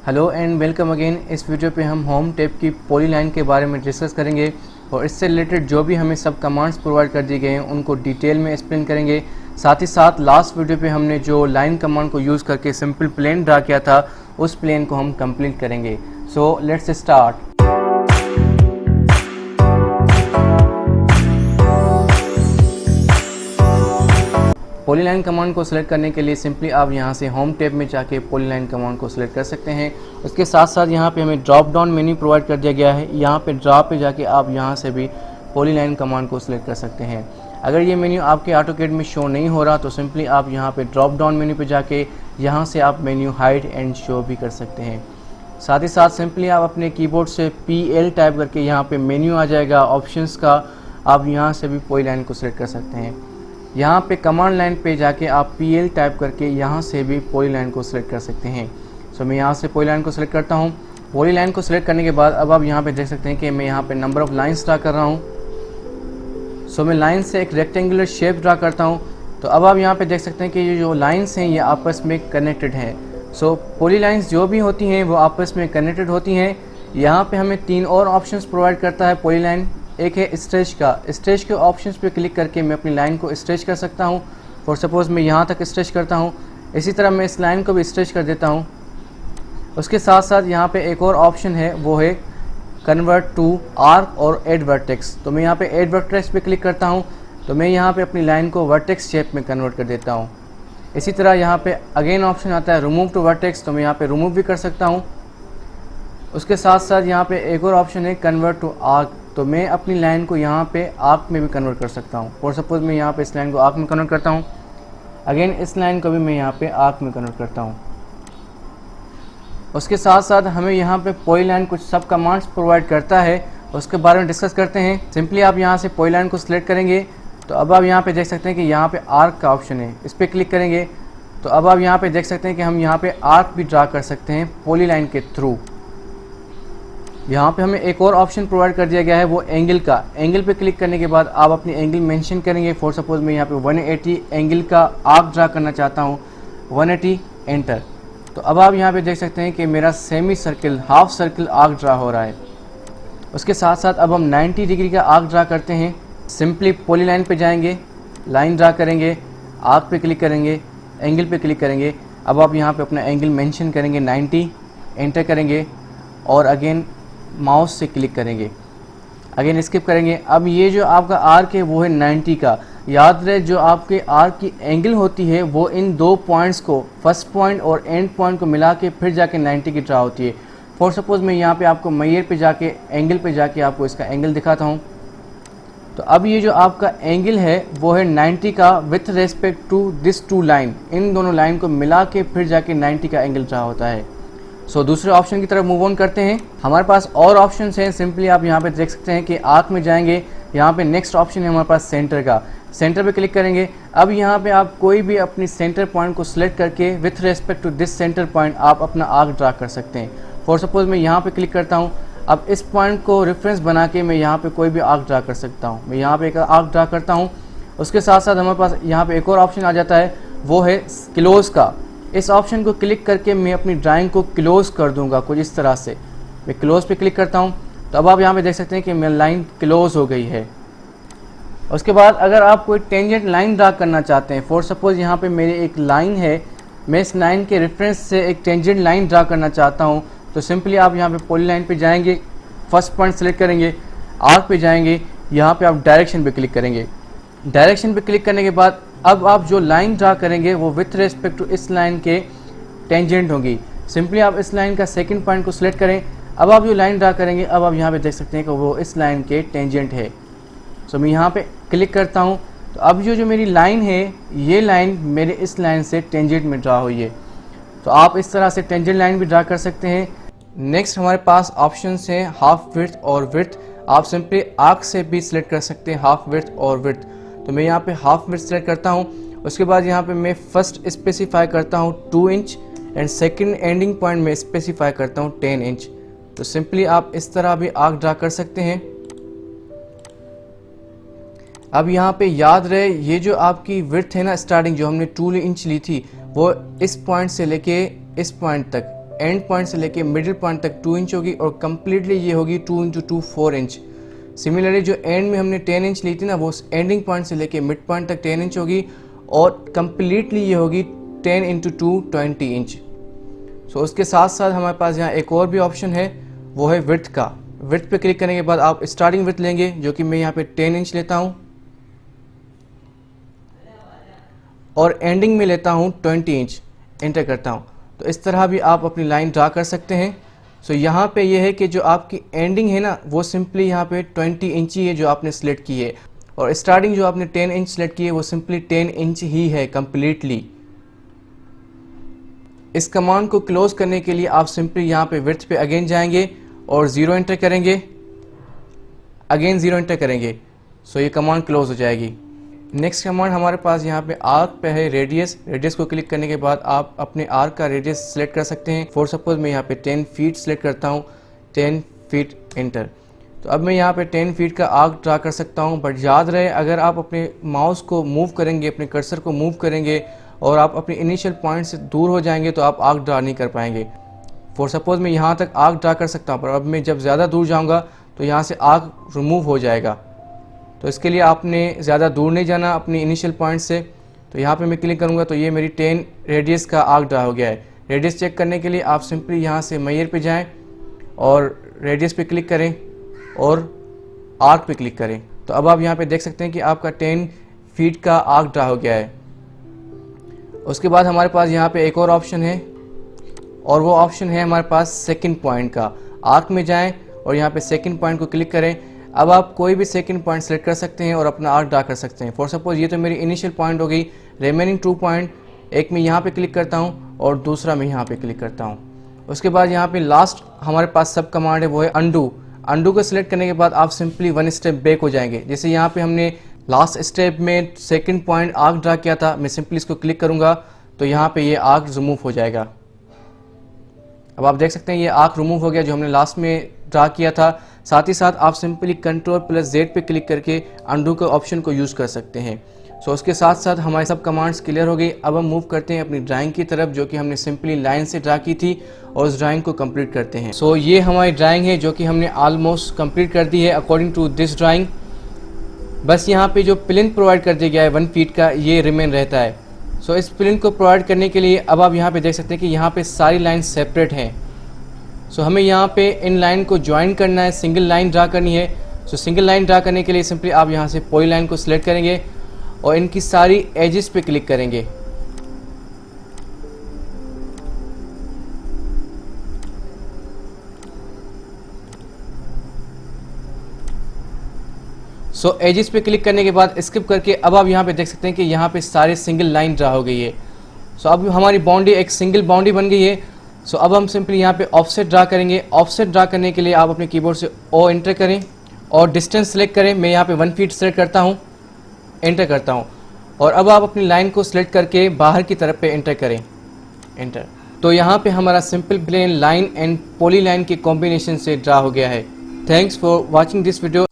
Hello and welcome again. इस video पे हम होम टैब की पॉलीलाइन के बारे में डिस्कस करेंगे और इससे रिलेटेड जो भी हमें सब कमांड्स प्रोवाइड कर दिए गए हैं उनको डिटेल में एक्सप्लेन करेंगे। साथ ही साथ लास्ट वीडियो पे हमने जो लाइन कमांड को यूज़ करके सिंपल प्लेन ड्रा किया था उस प्लेन को हम कंप्लीट करेंगे। So let's start. Polyline command को सिलेक्ट करने के लिए सिंपली आप यहाँ से होम टैब में जाके पॉलीलाइन कमांड को सिलेक्ट कर सकते हैं। उसके साथ साथ यहाँ पे हमें ड्रॉप डाउन मेन्यू प्रोवाइड कर दिया गया है। यहाँ पे ड्रॉ पे जाके आप यहाँ से भी पॉलीलाइन कमांड को सिलेक्ट कर सकते हैं। अगर ये मेन्यू आपके ऑटोकैड में शो नहीं हो रहा तो सिंपली आप यहाँ पे ड्रॉप डाउन मेन्यू पे जाके यहाँ से आप मेन्यू हाइड एंड शो भी कर सकते हैं। साथ ही साथ सिंपली आप अपने कीबोर्ड से PL टाइप करके यहाँ पे मेन्यू आ जाएगा ऑप्शंस का, आप यहाँ से भी पॉलीलाइन को सिलेक्ट कर सकते हैं। यहाँ पे कमांड लाइन पे जाके आप PL टाइप करके यहाँ से भी पॉलीलाइन को सिलेक्ट कर सकते हैं। सो मैं यहाँ से पॉलीलाइन को सिलेक्ट करता हूँ। पॉलीलाइन को सिलेक्ट करने के बाद अब आप यहाँ पे देख सकते हैं कि मैं यहाँ पे नंबर ऑफ लाइन्स ड्रा कर रहा हूँ। सो मैं लाइन से एक रेक्टेंगुलर शेप ड्रा करता हूँ। तो अब आप यहाँ पे देख सकते हैं कि ये जो लाइन्स हैं ये आपस में कनेक्टेड हैं। सो पॉलीलाइंस जो भी होती हैं वो आपस में कनेक्टेड होती हैं। यहाँ पे हमें 3 और ऑप्शंस प्रोवाइड करता है पॉलीलाइन। एक है स्ट्रेच का। स्ट्रेच के ऑप्शंस पे क्लिक करके मैं अपनी लाइन को स्ट्रेच कर सकता हूँ। फॉर सपोज़ मैं यहाँ तक स्ट्रेच करता हूँ, इसी तरह मैं इस लाइन को भी स्ट्रेच कर देता हूँ। उसके साथ साथ यहाँ पे एक और ऑप्शन है, वो है कन्वर्ट टू आर्क और एड वर्टेक्स। तो मैं यहाँ पे एड वर्टेक्स पे क्लिक करता हूँ तो मैं यहाँ पे अपनी लाइन को वर्टेक्स शेप में कन्वर्ट कर देता हूँ। इसी तरह यहाँ पे अगेन ऑप्शन आता है रिमूव टू वर्टेक्स, तो मैं यहाँ पे रिमूव भी कर सकता हूँ। उसके साथ साथ यहाँ पे एक और ऑप्शन है कन्वर्ट टू आर्क, तो मैं अपनी लाइन को यहाँ पे आर्क में भी कन्वर्ट कर सकता हूँ। फॉर सपोज मैं यहाँ पे इस लाइन को आर्क में कन्वर्ट करता हूँ, अगेन इस लाइन को भी मैं यहाँ पे आर्क में कन्वर्ट करता हूँ। उसके साथ साथ हमें यहाँ पे पॉलीलाइन कुछ सब कमांड्स प्रोवाइड करता है, उसके बारे में डिस्कस करते हैं। सिंपली आप यहाँ से पॉलीलाइन को सिलेक्ट करेंगे तो अब आप यहाँ पे देख सकते हैं कि यहाँ पे आर्क का ऑप्शन है, इस पर क्लिक करेंगे तो अब आप यहाँ पे देख सकते हैं कि हम यहाँ पे आर्क भी ड्रा कर सकते हैं पॉलीलाइन के थ्रू। यहाँ पे हमें एक और ऑप्शन प्रोवाइड कर दिया गया है, वो एंगल का। एंगल पे क्लिक करने के बाद आप अपनी एंगल मेंशन करेंगे। फॉर सपोज मैं यहाँ पे 180 एंगल का आर्क ड्रा करना चाहता हूँ, 180 एंटर। तो अब आप यहाँ पे देख सकते हैं कि मेरा semi circle, half circle arc draw हो रहा है। उसके साथ साथ अब हम 90 डिग्री का आर्क ड्रा करते हैं। सिंपली पॉलीलाइन पे जाएंगे, लाइन ड्रा करेंगे, आर्क पे क्लिक करेंगे, एंगल पे क्लिक करेंगे। अब आप यहाँ पे अपना एंगल मेंशन करेंगे 90, एंटर करेंगे और अगेन माउस से क्लिक करेंगे, अगेन स्किप करेंगे। अब ये जो आपका आर्क है वो है 90 का। याद रहे जो आपके आर्क की एंगल होती है वो इन 2 पॉइंट्स को, फर्स्ट पॉइंट और एंड पॉइंट को मिला के फिर जाके 90 की ड्रा होती है। फॉर सपोज मैं यहाँ पे आपको मैयर पे जाके, एंगल पे जाके आपको इसका एंगल दिखाता हूँ। तो अब ये जो आपका एंगल है वो है 90 का with respect to this 2 line. इन दोनों लाइन को मिला के फिर जाके 90 का एंगल ड्रा होता है। सो दूसरे ऑप्शन की तरफ मूव ऑन करते हैं। हमारे पास और ऑप्शंस हैं। सिंपली आप यहाँ पे देख सकते हैं कि आर्क में जाएंगे, यहाँ पे नेक्स्ट ऑप्शन है हमारे पास सेंटर का। सेंटर पे क्लिक करेंगे। अब यहाँ पे आप कोई भी अपनी सेंटर पॉइंट को सिलेक्ट करके with respect to this centre point आप अपना आर्क ड्रा कर सकते हैं। फॉर सपोज मैं यहाँ पे क्लिक करता हूँ, अब इस पॉइंट को रेफरेंस बना के मैं यहाँ पे कोई भी आर्क ड्रा कर सकता हूँ। मैं यहाँ पे एक आर्क ड्रा करता हूँ। उसके साथ साथ हमारे पास यहाँ पे एक और ऑप्शन आ जाता है, वो है क्लोज का। इस ऑप्शन को क्लिक करके मैं अपनी ड्राइंग को क्लोज कर दूंगा कुछ इस तरह से। मैं क्लोज पे क्लिक करता हूँ तो अब आप यहाँ पे देख सकते हैं कि मेरी लाइन क्लोज हो गई है। उसके बाद अगर आप कोई टेंजेंट लाइन ड्रा करना चाहते हैं, फॉर सपोज यहाँ पे मेरी एक लाइन है, मैं इस लाइन के रेफरेंस से एक टेंजेंट लाइन ड्रा करना चाहता हूँ, तो सिंपली आप यहाँ पे पॉलीलाइन पे जाएंगे, फर्स्ट पॉइंट सेलेक्ट करेंगे, आर्क पे जाएंगे, यहाँ पे आप डायरेक्शन पे क्लिक करेंगे। डायरेक्शन पे क्लिक करने के बाद अब आप जो लाइन ड्रा करेंगे वो विथ रेस्पेक्ट टू इस लाइन के टेंजेंट होगी। सिंपली आप इस लाइन का सेकंड पॉइंट को सिलेक्ट करें। अब आप जो लाइन ड्रा करेंगे अब आप यहाँ पे देख सकते हैं कि वो इस लाइन के टेंजेंट है। सो मैं यहाँ पे क्लिक करता हूँ तो अब जो मेरी लाइन है ये लाइन मेरे इस लाइन से टेंजेंट में ड्रा हुई है। तो आप इस तरह से टेंजेंट लाइन भी ड्रा कर सकते हैं। नेक्स्ट हमारे पास ऑप्शन हैं हाफ विड्थ और विड्थ। आप सिंपली आर्क से भी सिलेक्ट कर सकते हैं हाफ विड्थ और विड्थ। तो मैं यहाँ पे हाफ विड्थ सेलेक्ट करता हूँ। उसके बाद यहाँ पे मैं फर्स्ट स्पेसिफाई करता हूँ 2 inch and second ending point में स्पेसिफाई करता हूँ 10 इंच। तो सिंपली आप इस तरह भी आर्क ड्रा कर सकते हैं। अब यहाँ पे याद रहे ये जो आपकी विड्थ है ना, स्टार्टिंग जो हमने 2 इंच ली थी वो इस पॉइंट से लेके इस पॉइंट तक एंड पॉइंट से लेके मिडिल पॉइंट तक 2 इंच होगी और कम्प्लीटली ये होगी 2 इंटू 2 4 इंच। सिमिलरली जो एंड में हमने 10 इंच ली थी ना, वो एंडिंग पॉइंट से लेके मिड पॉइंट तक 10 इंच होगी और कम्प्लीटली ये होगी 10 इंटू 2 20 इंच। सो उसके साथ साथ हमारे पास यहाँ एक और भी ऑप्शन है, वो है विड्थ का। विड्थ पे क्लिक करने के बाद आप स्टार्टिंग विड्थ लेंगे, जो कि मैं यहाँ पे 10 इंच लेता हूँ और एंडिंग में लेता हूँ 20 इंच, एंटर करता हूँ। तो इस तरह भी आप अपनी लाइन ड्रा कर सकते हैं। सो यहाँ पे ये है कि जो आपकी एंडिंग है ना, वो सिंपली यहाँ पे 20 इंच ही है जो आपने सिलेक्ट की है, और स्टार्टिंग जो आपने 10 इंच सिलेक्ट की है वो सिंपली 10 इंच ही है कम्प्लीटली। इस कमांड को क्लोज करने के लिए आप सिंपली यहाँ पे विड्थ पे अगेन जाएंगे और 0 एंटर करेंगे, अगेन 0 एंटर करेंगे। सो ये कमांड क्लोज हो जाएगी। नेक्स्ट कमांड हमारे पास यहाँ पे आर्क पे है रेडियस। रेडियस को क्लिक करने के बाद आप अपने आर्क का रेडियस सिलेक्ट कर सकते हैं। फॉर सपोज मैं यहाँ पे 10 फीट सिलेक्ट करता हूँ, 10 फीट एंटर। तो अब मैं यहाँ पे 10 फीट का आर्क ड्रा कर सकता हूँ। बट याद रहे, अगर आप अपने माउस को मूव करेंगे, अपने कर्सर को मूव करेंगे और आप अपने इनिशियल पॉइंट से दूर हो जाएंगे तो आप आर्क ड्रा नहीं कर पाएंगे। फॉर सपोज मैं यहाँ तक आर्क ड्रा कर सकता हूँ, पर अब मैं जब ज़्यादा दूर जाऊँगा तो यहाँ से आर्क रिमूव हो जाएगा। तो इसके लिए आपने ज़्यादा दूर नहीं जाना अपनी इनिशियल पॉइंट से। तो यहाँ पे मैं क्लिक करूँगा तो ये मेरी 10 रेडियस का आर्क ड्रा हो गया है। रेडियस चेक करने के लिए आप सिंपली यहाँ से मेजर पे जाएं और रेडियस पे क्लिक करें और आर्क पे क्लिक करें। तो अब आप यहाँ पे देख सकते हैं कि आपका 10 फीट का आर्क ड्रा हो गया है। उसके बाद हमारे पास यहाँ पे एक और ऑप्शन है, और वो ऑप्शन है हमारे पास सेकंड पॉइंट का। आर्क में जाएं और यहाँ पे सेकंड पॉइंट को क्लिक करें। अब आप कोई भी सेकंड पॉइंट सेलेक्ट कर सकते हैं और अपना आर्क ड्रा कर सकते हैं। फॉर सपोज ये तो मेरी इनिशियल पॉइंट हो गई। रिमेनिंग 2 पॉइंट, एक मैं यहाँ पे क्लिक करता हूँ और दूसरा मैं यहाँ पे क्लिक करता हूँ। उसके बाद यहाँ पे लास्ट हमारे पास सब कमांड है, वो है अंडू। अंडू को सिलेक्ट करने के बाद आप सिंपली 1 स्टेप बैक हो जाएंगे। जैसे यहाँ पे हमने लास्ट स्टेप में सेकंड पॉइंट आर्क ड्रा किया था, मैं सिंपली इसको क्लिक करूँगा तो यहाँ पे ये आर्क रिमूव हो जाएगा। अब आप देख सकते हैं ये आर्क रिमूव हो गया जो हमने लास्ट में ड्रा किया था। साथ ही साथ आप सिंपली Ctrl+Z पे क्लिक करके अंडू के ऑप्शन को यूज़ कर सकते हैं। सो उसके साथ साथ हमारे सब कमांड्स क्लियर हो गई। अब हम मूव करते हैं अपनी ड्राइंग की तरफ, जो कि हमने सिंपली लाइन से ड्रा की थी, और उस ड्राइंग को कंप्लीट करते हैं। सो ये हमारी ड्राइंग है जो कि हमने ऑलमोस्ट कंप्लीट कर दी है अकॉर्डिंग टू दिस ड्राइंग। बस यहाँ पे जो प्लिंथ प्रोवाइड कर दिया गया है 1 फीट का, ये रिमेन रहता है। सो इस प्लिंथ को प्रोवाइड करने के लिए अब आप यहाँ पे देख सकते हैं कि यहाँ पे सारी लाइन सेपरेट हैं। सो हमें यहाँ पे इन लाइन को ज्वाइन करना है, सिंगल लाइन ड्रा करनी है। सो सिंगल लाइन ड्रा करने के लिए सिंपली आप यहाँ से पॉली लाइन को सिलेक्ट करेंगे और इनकी सारी एजेस पे क्लिक करेंगे। सो एजेस पे क्लिक करने के बाद स्किप करके अब आप यहाँ पे देख सकते हैं कि यहाँ पे सारे सिंगल लाइन ड्रा हो गई है। सो अब हमारी बाउंड्री एक सिंगल बाउंड्री बन गई है। सो अब हम सिंपली यहाँ पे ऑफसेट ड्रा करेंगे। ऑफसेट ड्रा करने के लिए आप अपने कीबोर्ड से ओ एंटर करें और डिस्टेंस सेलेक्ट करें। मैं यहाँ पे 1 फीट सेलेक्ट करता हूँ, एंटर करता हूँ, और अब आप अपनी लाइन को सिलेक्ट करके बाहर की तरफ पे एंटर करें, एंटर। तो यहाँ पे हमारा simple plain line and poly line के कॉम्बिनेशन से ड्रा हो गया है। Thanks for watching this video.